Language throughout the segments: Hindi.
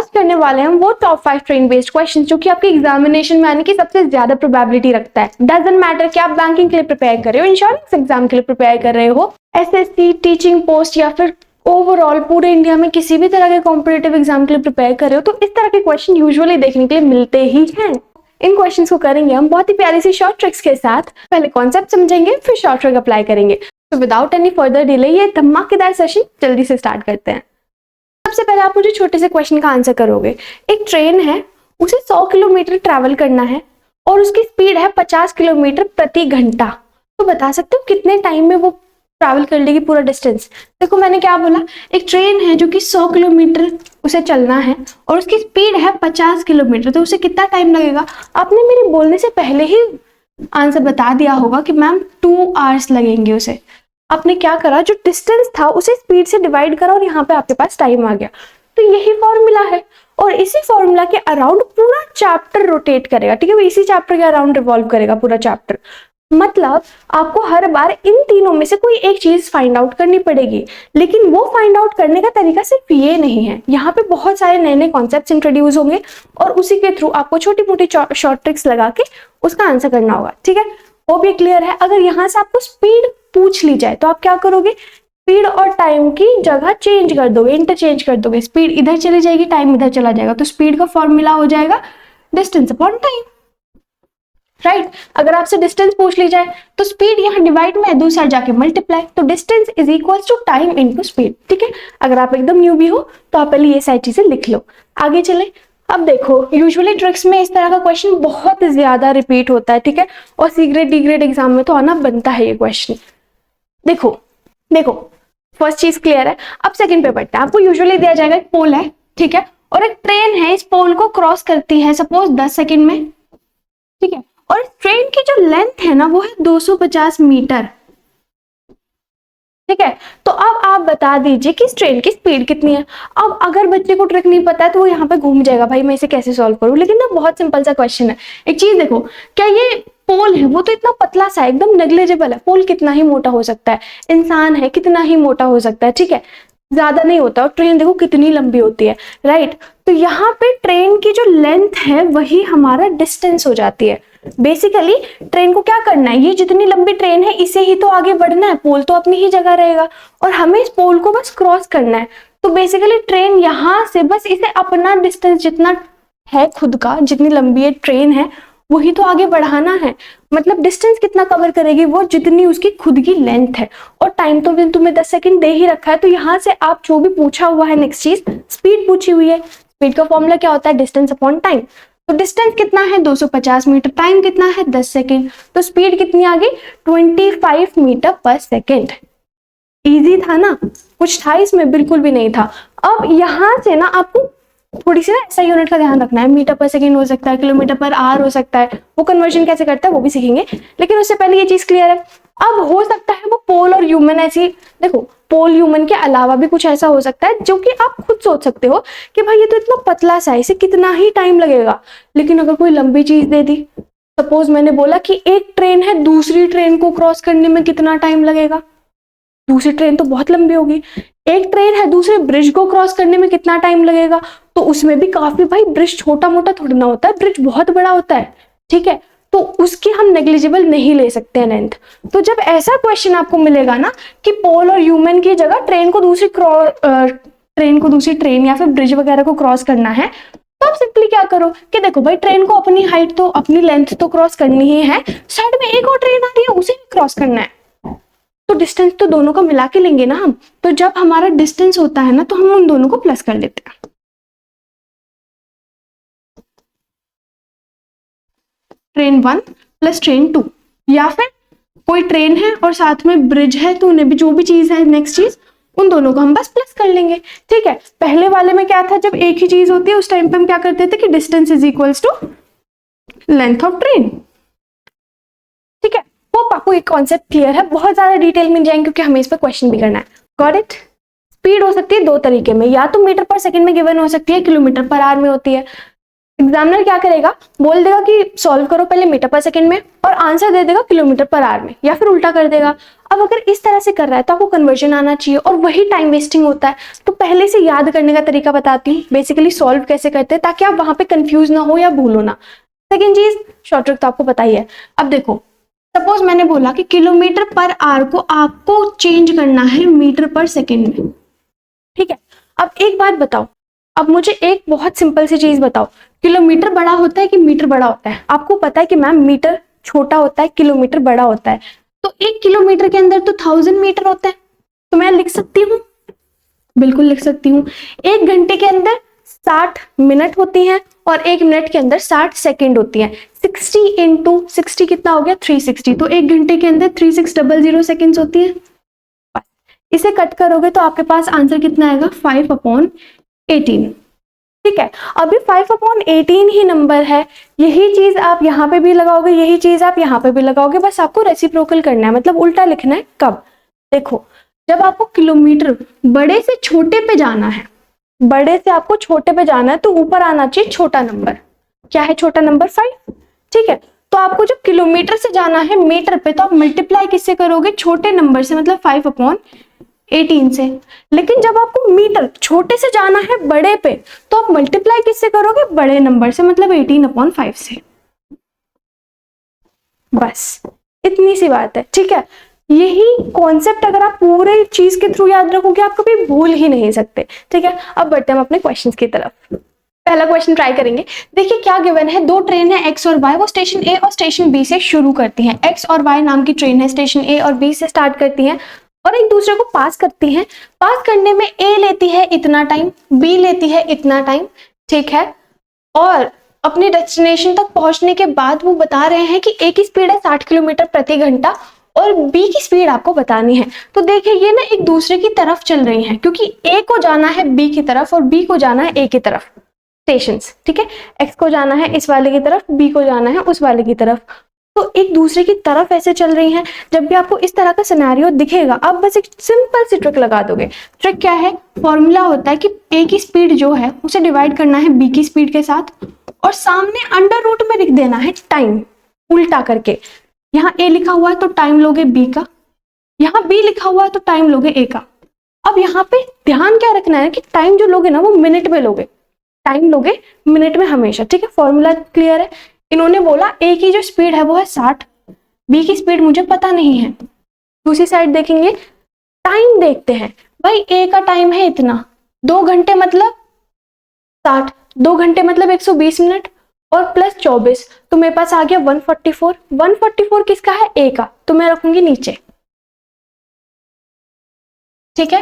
आज करने वाले हैं वो टॉप 5 ट्रेन बेस्ड क्वेश्चन जो कि आपके एग्जामिनेशन में आने की सबसे ज्यादा प्रोबेबिलिटी रखता है। डजंट मैटर कि आप बैंकिंग के लिए प्रिपेयर कर रहे हो, इंश्योरेंस एग्जाम के लिए प्रिपेयर कर रहे हो, एसएससी, टीचिंग पोस्ट या फिर ओवरऑल पूरे इंडिया में किसी भी तरह के कॉम्पिटिटिव एग्जाम के लिए प्रिपेयर कर रहे हो, तो इस तरह के क्वेश्चन यूजुअली देखने के लिए मिलते ही हैं। इन क्वेश्चंस को करेंगे हम बहुत ही प्यारी सी शॉर्ट ट्रिक्स के साथ। पहले कॉन्सेप्ट समझेंगे, फिर शॉर्ट ट्रिक अप्लाई करेंगे। तो विदाउट एनी फर्दर डिले ये धमाकेदार सेशन जल्दी से स्टार्ट करते हैं। सबसे पहले आप मुझे छोटे से क्वेश्चन का आंसर करोगे। एक ट्रेन है, उसे 100 किलोमीटर ट्रैवल करना है और उसकी स्पीड है 50 किलोमीटर प्रति घंटा। तो बता सकते हो कितने टाइम में वो ट्रैवल कर लेगी पूरा डिस्टेंस। देखो मैंने क्या बोला, एक ट्रेन है जो कि 100 किलोमीटर उसे चलना है और उसकी स्पीड है 50 किलोमीटर, तो उसे कितना टाइम लगेगा। आपने मेरे बोलने से पहले ही आंसर बता दिया होगा कि मैम 2 आवर्स लगेंगे उसे। आपने क्या करा, जो डिस्टेंस था उसे स्पीड से डिवाइड करा और यहाँ पे आपके पास टाइम आ गया। तो यही फॉर्मूला है और इसी फॉर्मूला के अराउंड पूरा चैप्टर रोटेट करेगा। ठीक है, वो इसी चैप्टर के अराउंड रिवॉल्व करेगा पूरा चैप्टर। मतलब आपको हर बार इन तीनों में से कोई एक चीज फाइंड आउट करनी पड़ेगी, लेकिन वो फाइंड आउट करने का तरीका सिर्फ ये नहीं है। यहाँ पे बहुत सारे नए नए कॉन्सेप्ट्स इंट्रोड्यूस होंगे और उसी के थ्रू आपको छोटी मोटी शॉर्ट ट्रिक्स लगा के उसका आंसर करना होगा। ठीक है, वो भी क्लियर है। अगर यहाँ से आपको स्पीड पूछ ली जाए तो आप क्या करोगे, स्पीड और टाइम की जगह चेंज कर दोगे, इंटरचेंज कर दोगे। स्पीड इधर चली जाएगी, टाइम इधर चला जाएगा, तो स्पीड का फॉर्मूला हो जाएगा डिस्टेंस अपॉन टाइम। राइट, अगर आपसे डिस्टेंस पूछ ली जाए तो स्पीड यहाँ डिवाइड में है, दूसरा जाके मल्टीप्लाई, तो distance is equal to time into speed. ठीक है, अगर आप एकदम न्यूबी हो तो आप पहले ये सारी चीजें लिख लो। आगे चले। अब देखो, यूजुअली ट्रिक्स में इस तरह का क्वेश्चन बहुत ज्यादा रिपीट होता है। ठीक है, और C grade D grade exam में तो आना बनता है ये क्वेश्चन। देखो फर्स्ट चीज क्लियर है। अब सेकंड पे बढ़ते हैं। आपको यूजुअली दिया जाएगा एक पोल है, ठीक है, और एक ट्रेन है, इस पोल को क्रॉस करती है सपोज 10 सेकंड में। ठीक है, और ट्रेन की जो लेंथ है ना वो है 250 मीटर। ठीक है, तो अब आप बता दीजिए कि इस ट्रेन की स्पीड कितनी है। अब अगर बच्चे को ट्रिक नहीं पता है तो वो यहाँ पे घूम जाएगा, भाई मैं इसे कैसे सॉल्व करूं। लेकिन ना बहुत सिंपल सा क्वेश्चन है। एक चीज देखो, क्या ये पोल है वो तो इतना पतला सा है, एकदम नेग्लिजिबल है। पोल कितना ही मोटा हो सकता है, इंसान है कितना ही मोटा हो सकता है। ठीक है, ज्यादा नहीं होता। और ट्रेन देखो कितनी लंबी होती है। राइट, तो यहाँ पे ट्रेन की जो लेंथ है वही हमारा डिस्टेंस हो जाती है। बेसिकली ट्रेन को क्या करना है, ये जितनी लंबी ट्रेन है इसे ही तो आगे बढ़ना है, पोल तो अपनी ही जगह रहेगा और हमें इस पोल को बस क्रॉस करना है। तो बेसिकली ट्रेन यहाँ से बस इसे अपना डिस्टेंस जितना है खुद का, जितनी लंबी है ट्रेन है वही तो आगे बढ़ाना है। मतलब डिस्टेंस कितना कवर करेगी, वो जितनी उसकी खुद की लेंथ है। और टाइम तो तुम्हें 10 सेकंड दे ही रखा है, तो यहाँ से आप जो भी पूछा हुआ है, नेक्स्ट चीज स्पीड पूछी हुई है, स्पीड का फॉर्मूला क्या होता है, डिस्टेंस अपॉन टाइम। तो डिस्टेंस कितना है 250 मीटर, टाइम कितना है 10 सेकेंड, तो स्पीड कितनी आ गई 25 मीटर पर सेकेंड। इजी था ना, कुछ था इसमें, बिल्कुल भी नहीं था। अब यहाँ से ना आपको थोड़ी सी ना ऐसा यूनिट का ध्यान रखना है। मीटर पर सेकेंड हो सकता है, किलोमीटर पर आवर हो सकता है, वो कन्वर्जन कैसे करता है वो भी सीखेंगे। लेकिन उससे पहले ये चीज क्लियर है। अब हो सकता है वो पोल और ह्यूमन ऐसी, देखो पोल ह्यूमन के अलावा भी कुछ ऐसा हो सकता है जो कि आप खुद सोच सकते हो कि भाई ये तो इतना पतला सा है, इसे कितना ही टाइम लगेगा। लेकिन अगर कोई लंबी चीज दे दी, सपोज मैंने बोला कि एक ट्रेन है, दूसरी ट्रेन को क्रॉस करने में कितना टाइम लगेगा, दूसरी ट्रेन तो बहुत लंबी होगी। एक ट्रेन है, दूसरे ब्रिज को क्रॉस करने में कितना टाइम लगेगा, तो उसमें भी काफी, भाई ब्रिज छोटा मोटा थोड़ा ना होता है, ब्रिज बहुत बड़ा होता है। ठीक है, तो उसकी हम नेग्लिजिबल नहीं ले सकते हैं लेंथ। तो जब ऐसा क्वेश्चन आपको मिलेगा ना कि पोल और ह्यूमन की जगह ट्रेन को दूसरी ट्रेन या फिर ब्रिज वगैरह को क्रॉस करना है, तो आप सिंपली क्या करो कि देखो भाई ट्रेन को अपनी हाइट तो अपनी लेंथ तो क्रॉस करनी ही है, साइड में एक और ट्रेन आ रही है उसे भी क्रॉस करना है, तो डिस्टेंस तो दोनों का मिला के लेंगे ना हम। तो जब हमारा डिस्टेंस होता है ना तो हम उन दोनों को प्लस कर लेते हैं। ट्रेन 1 प्लस ट्रेन 2, या फिर कोई ट्रेन है और साथ में ब्रिज है, तो उन्हें भी जो भी चीज है नेक्स्ट चीज उन दोनों को हम बस प्लस कर लेंगे। ठीक है, पहले वाले में क्या था, जब एक ही चीज होती है उस टाइम पे हम क्या करते थे कि distance is equals to length of train. ठीक है, वो आपको एक कॉन्सेप्ट क्लियर है। बहुत ज्यादा डिटेल में जाएंगे क्योंकि हमें इस पर क्वेश्चन भी करना है। Got it. स्पीड हो सकती है दो तरीके में, या तो मीटर पर सेकंड में गिवन हो सकती है, किलोमीटर पर आवर में होती है। एग्जामिनर क्या करेगा, बोल देगा कि सॉल्व करो पहले मीटर पर सेकंड में और आंसर दे देगा किलोमीटर पर आवर में, या फिर उल्टा कर देगा। अब अगर इस तरह से कर रहा है तो आपको कन्वर्जन आना चाहिए और वही टाइम वेस्टिंग होता है। तो पहले से याद करने का तरीका बताती हूँ, बेसिकली सॉल्व कैसे करते हैं ताकि आप वहां पे कंफ्यूज ना हो या भूलो ना। सेकेंड चीज, शॉर्ट ट्रिक तो आपको पता ही है। अब देखो, सपोज मैंने बोला कि किलोमीटर पर आवर को आपको चेंज करना है मीटर पर सेकेंड में, ठीक है। अब एक बात बताओ, अब मुझे एक बहुत सिंपल सी चीज बताओ, किलोमीटर बड़ा होता है कि मीटर बड़ा होता है? आपको पता है कि मैम मीटर छोटा होता है, किलोमीटर बड़ा होता है। तो 1 किलोमीटर के अंदर तो 1000 मीटर होता है, तो मैं लिख सकती हूँ, बिल्कुल लिख सकती हूँ। 1 घंटे के अंदर 60 मिनट होती हैं और 1 मिनट के अंदर 60 सेकंड होती हैं। 60 इंटू 60 कितना हो गया? 360। तो 1 घंटे के अंदर 3600 सेकेंड्स होती है। इसे कट करोगे तो आपके पास आंसर कितना आएगा? 5/18। ठीक है, अभी 5/18 ही नंबर है, यही चीज आप यहाँ पे भी लगाओगे, यही चीज आप यहाँ पे भी लगाओगे, बस आपको रेसिप्रोकल करना है, मतलब उल्टा लिखना है। कब? देखो, जब आपको किलोमीटर बड़े से छोटे पे जाना है, बड़े से आपको छोटे पे जाना है, तो ऊपर आना चाहिए छोटा नंबर। क्या है छोटा नंबर? 5। ठीक है, तो आपको जब किलोमीटर से जाना है मीटर पे, तो आप मल्टीप्लाई किससे करोगे? छोटे नंबर से, मतलब 5/18 से। लेकिन जब आपको मीटर छोटे से जाना है बड़े पे, तो आप मल्टीप्लाई किससे करोगे? बड़े नंबर से, मतलब 18/5 से। बस इतनी सी बात है। ठीक है, यही कॉन्सेप्ट अगर आप पूरे चीज के थ्रू याद रखोगे, आप कभी भूल ही नहीं सकते। ठीक है, अब बढ़ते हैं हम अपने क्वेश्चंस की तरफ। पहला क्वेश्चन ट्राई करेंगे। देखिए क्या गिवन है, 2 ट्रेन है एक्स और वाई, वो स्टेशन ए और स्टेशन बी से शुरू करती हैं। एक्स और वाई नाम की ट्रेन है, स्टेशन ए और बी से स्टार्ट करती हैं और एक दूसरे को पास करती हैं। पास करने में ए लेती है इतना टाइम, बी लेती है इतना टाइम। ठीक है, और अपने डेस्टिनेशन तक पहुंचने के बाद वो बता रहे हैं कि ए की स्पीड है 60 किलोमीटर प्रति घंटा और बी की स्पीड आपको बतानी है। तो देखिए ये ना एक दूसरे की तरफ चल रही हैं, क्योंकि ए को जाना है बी की तरफ और बी को जाना है ए की तरफ, स्टेशंस। ठीक है, एक्स को जाना है इस वाले की तरफ, बी को जाना है उस वाले की तरफ, तो एक दूसरे की तरफ ऐसे चल रही हैं। जब भी आपको इस तरह का सिनेरियो दिखेगा, आप बस एक सिंपल सी ट्रिक लगा दोगे। ट्रिक क्या है? फॉर्मूला होता है कि ए की स्पीड जो है उसे डिवाइड करना है बी की स्पीड के साथ और सामने अंडर रूट में लिख देना है टाइम, उल्टा करके। यहाँ ए लिखा हुआ है तो टाइम लोगे बी का, यहाँ बी लिखा हुआ है तो टाइम लोगे ए का। अब यहाँ पे ध्यान क्या रखना है कि टाइम जो लोगे ना वो मिनट में लोगे, टाइम लोगे मिनट में हमेशा। ठीक है, फॉर्मूला क्लियर है। इन्होंने बोला ए की जो स्पीड है वो है 60, बी की स्पीड मुझे पता नहीं है। दूसरी साइड देखेंगे, टाइम देखते हैं। भाई ए का टाइम है इतना, 2 घंटे मतलब 60, 2 घंटे मतलब 120 मिनट और प्लस 24, तो मेरे पास आ गया 144। 144 किसका है? ए का, तो मैं रखूंगी नीचे। ठीक है,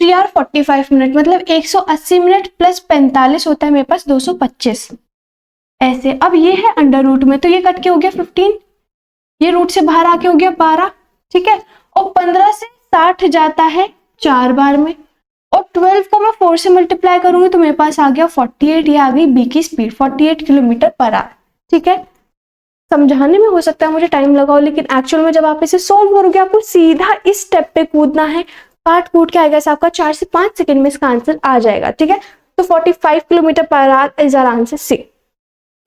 3 आवर 45 मिनट मतलब 180 मिनट प्लस 45 होता है मेरे पास 225 ऐसे। अब ये है अंडर रूट में, तो ये कट के हो गया 15, ये रूट से बाहर आके हो गया 12। ठीक है, और 15 से 60 जाता है 4 बार में, और 12 को मैं 4 से मल्टीप्लाई करूंगी तो मेरे पास आ गया 48। ये आ गई बी की स्पीड, 48 किलोमीटर पर आवर। ठीक है, समझाने में हो सकता है मुझे टाइम लगाओ, लेकिन एक्चुअल में जब आप इसे सॉल्व करोगे आपको सीधा इस स्टेप पे कूदना है। काट कूट के आएगा आपका 4 से 5 सेकंड में इसका आंसर आ जाएगा। ठीक है, तो 45 kilometre per hour is our answer C.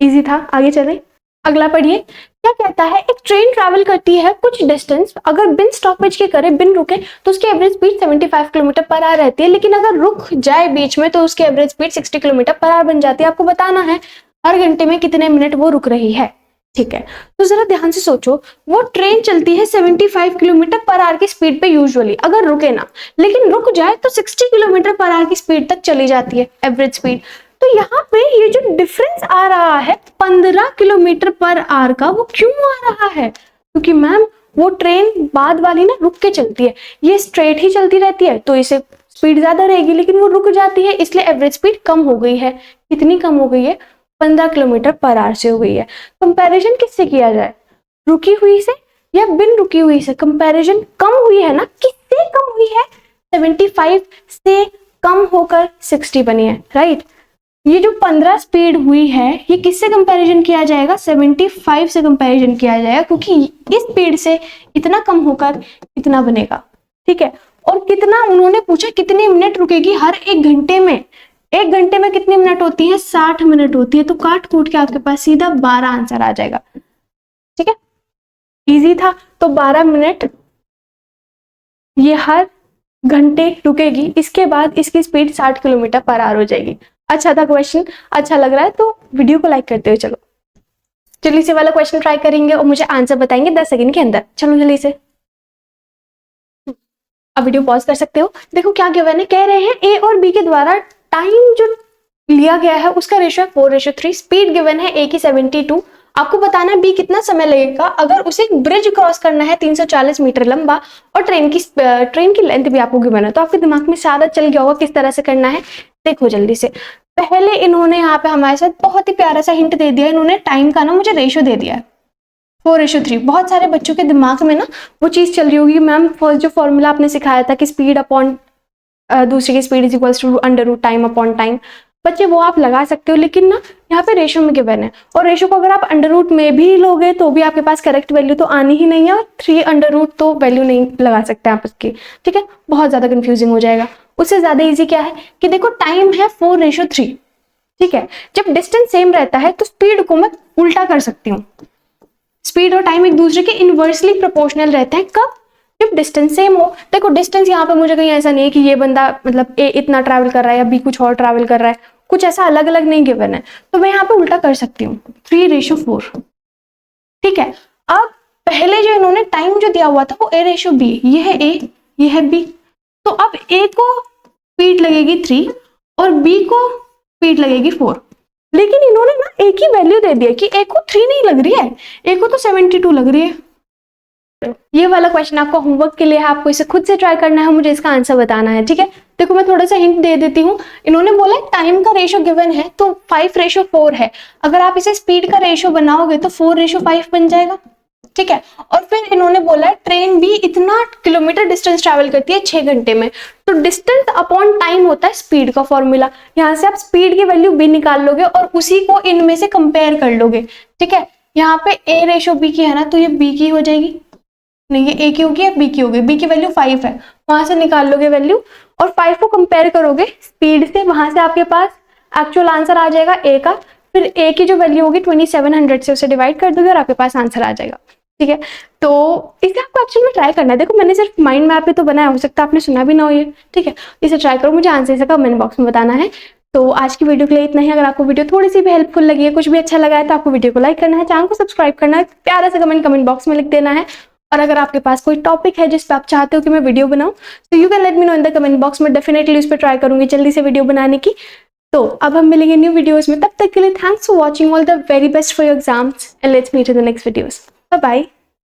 Easy था, आगे चलें। अगला पढ़िए, क्या कहता है, एक ट्रेन ट्रैवल करती है कुछ डिस्टेंस, अगर बिन स्टॉपेज के करे, बिन रुके, तो उसकी average speed 75 kilometre per our रहती है, लेकिन अगर रुक जाए बीच में तो उसकी average speed 60 kilometre per our बन जाती है। आपको बताना है हर घंटे में कितने मिनट वो रुक रही है। ठीक है, तो जरा ध्यान से सोचो, वो ट्रेन चलती है 75 किलोमीटर पर आवर की स्पीड पे यूजुअली, अगर रुके ना, लेकिन रुक जाए तो 60 किलोमीटर पर आवर की स्पीड तक चली जाती है एवरेज स्पीड। तो यहाँ पे ये जो डिफरेंस आ रहा है 15 किलोमीटर पर आवर का, वो क्यों आ रहा है? क्योंकि मैम वो ट्रेन बाद वाली ना रुक के चलती है, ये स्ट्रेट ही चलती रहती है तो इसे स्पीड ज्यादा रहेगी, लेकिन वो रुक जाती है इसलिए एवरेज स्पीड कम हो गई है। कितनी कम हो गई है? 15 किलोमीटर पर आवर से हो गई है। कंपैरिजन किससे किया जाए, रुकी हुई से या बिन रुकी हुई से? कंपैरिजन कम हुई है ना, किससे कम हुई है? 75 से कम होकर 60 बनी है, राइट। ये जो 15 स्पीड हुई है ये किससे कंपैरिजन किया जाएगा? 75 से कंपैरिजन किया जाएगा, क्योंकि इस स्पीड से इतना कम होकर इतना बनेगा। ठीक है, और कितना उन्होंने पूछा, कितने मिनट रुकेगी हर 1 घंटे में? 1 घंटे में कितनी मिनट होती है? 60 मिनट होती है। तो काट कूट के आपके पास सीधा 12 आंसर आ जाएगा। ठीक है, इजी था। तो 12 मिनट ये हर घंटे रुकेगी, इसके बाद इसकी स्पीड 60 किलोमीटर पर आवर हो जाएगी। अच्छा था क्वेश्चन, अच्छा लग रहा है तो वीडियो को लाइक करते हुए चलो। जल्दी से वाला क्वेश्चन ट्राई करेंगे और मुझे आंसर बताएंगे 10 सेकंड के अंदर। चलो जल्दी से, अब वीडियो पॉज कर सकते हो। देखो क्या गिवन है, कह रहे हैं ए और बी के द्वारा टाइम जो लिया गया है उसका रेशियो है 4:3। स्पीड गिवन है ए की 72। आपको बताना है बी कितना समय लगेगा अगर उसे एक ब्रिज क्रॉस करना है 340 मीटर लंबा, और ट्रेन की लेंथ भी आपको गिवन है। तो आपके दिमाग में सारा चल गया होगा किस तरह से करना है। देखो जल्दी से, पहले इन्होंने यहाँ पे हमारे साथ बहुत ही प्यारा सा हिंट दे दिया। इन्होंने टाइम का ना मुझे रेशियो दे दिया है 4:3। बहुत सारे बच्चों के दिमाग में ना वो चीज चल रही होगी, मैम फर्स्ट जो फॉर्मूला आपने सिखाया था कि स्पीड अपॉन दूसरी की speed is equals to √ time upon time, बच्चे वो आप लगा सकते हो। लेकिन ना यहाँ पे रेशियो में गिवन है, और रेशियो को अगर आप √ में भी लोगे तो भी आपके पास करेक्ट वैल्यू तो आनी ही नहीं है, और 3 √ तो वैल्यू नहीं लगा सकते आप उसकी। ठीक है, बहुत ज्यादा कंफ्यूजिंग हो जाएगा। उससे ज्यादा इजी क्या है कि देखो टाइम है 4:3। ठीक है, जब डिस्टेंस सेम रहता है तो स्पीड को मैं उल्टा कर सकती हूँ। स्पीड और टाइम एक दूसरे के इनवर्सली प्रोपोर्शनल रहते हैं। कब? जब डिस्टेंस सेम हो। देखो डिस्टेंस यहाँ पे मुझे कहीं ऐसा नहीं है कि ये बंदा मतलब ए इतना ट्रैवल कर रहा है या बी कुछ और ट्रैवल कर रहा है, कुछ ऐसा अलग अलग नहीं गिवन है। तो मैं यहाँ पे उल्टा कर सकती हूँ 3:4। ठीक है, अब पहले जो इन्होंने टाइम जो दिया हुआ था वो A:B, ये है A, ये है B। तो अब A को स्पीड लगेगी 3 और B को स्पीड लगेगी 4। लेकिन इन्होंने ना A की वैल्यू दे दी है कि A को 3 नहीं लग रही है, A को तो 72 लग रही है। ये वाला क्वेश्चन आपका होमवर्क के लिए है, आपको इसे खुद से ट्राई करना है, मुझे इसका आंसर बताना है। ठीक है, देखो मैं थोड़ा सा हिंट दे देती हूँ। इन्होंने बोला टाइम का रेशियो गिवन है तो 5:4 है। अगर आप इसे स्पीड का रेशियो बनाओगे तो 4:5 बन जाएगा। ठीक है, और फिर इन्होंने बोला ट्रेन भी इतना किलोमीटर डिस्टेंस ट्रैवल करती है 6 घंटे में। तो डिस्टेंस अपॉन टाइम होता है स्पीड का फॉर्मूला। यहाँ से आप स्पीड की वैल्यू भी निकाल लोगे और उसी को इनमें से कंपेयर कर लोगे। ठीक है, यहाँ पे A:B की है ना, तो ये B की हो जाएगी, नहीं ये A की होगी या B की होगी। B की वैल्यू 5 है, वहां से निकाल लोगे वैल्यू और 5 को कंपेयर करोगे स्पीड से, वहां से आपके पास एक्चुअल आंसर आ जाएगा A का। फिर A की जो वैल्यू होगी 2700 से उसे डिवाइड कर दोगे और आपके पास आंसर आ जाएगा। ठीक है, तो इसे आपको एक्चुअल में ट्राई करना है। देखो मैंने सिर्फ माइंड मैप ही तो बनाया, हो सकता है आपने सुना भी ना हो ये। ठीक है, इसे ट्राई करो, मुझे आंसर इसका कमेंट बॉक्स में बताना है। तो आज की वीडियो के लिए इतना ही। अगर आपको वीडियो थोड़ी सी भी हेल्पफुल लगी है, कुछ भी अच्छा लगा है, तो आपको वीडियो को लाइक करना है, चैनल को सब्सक्राइब करना है, प्यारा सा कमेंट बॉक्स में लिख देना है। और अगर आपके पास कोई टॉपिक है जिस पे आप चाहते हो कि मैं वीडियो बनाऊं, तो you can let me know in the comment box में। डेफिनेटली उस पर ट्राई करूंगी जल्दी से वीडियो बनाने की। तो अब हम मिलेंगे न्यू वीडियोस में, तब तक के लिए thanks for watching, all the very best for your exams and let's meet in the next videos. Bye bye.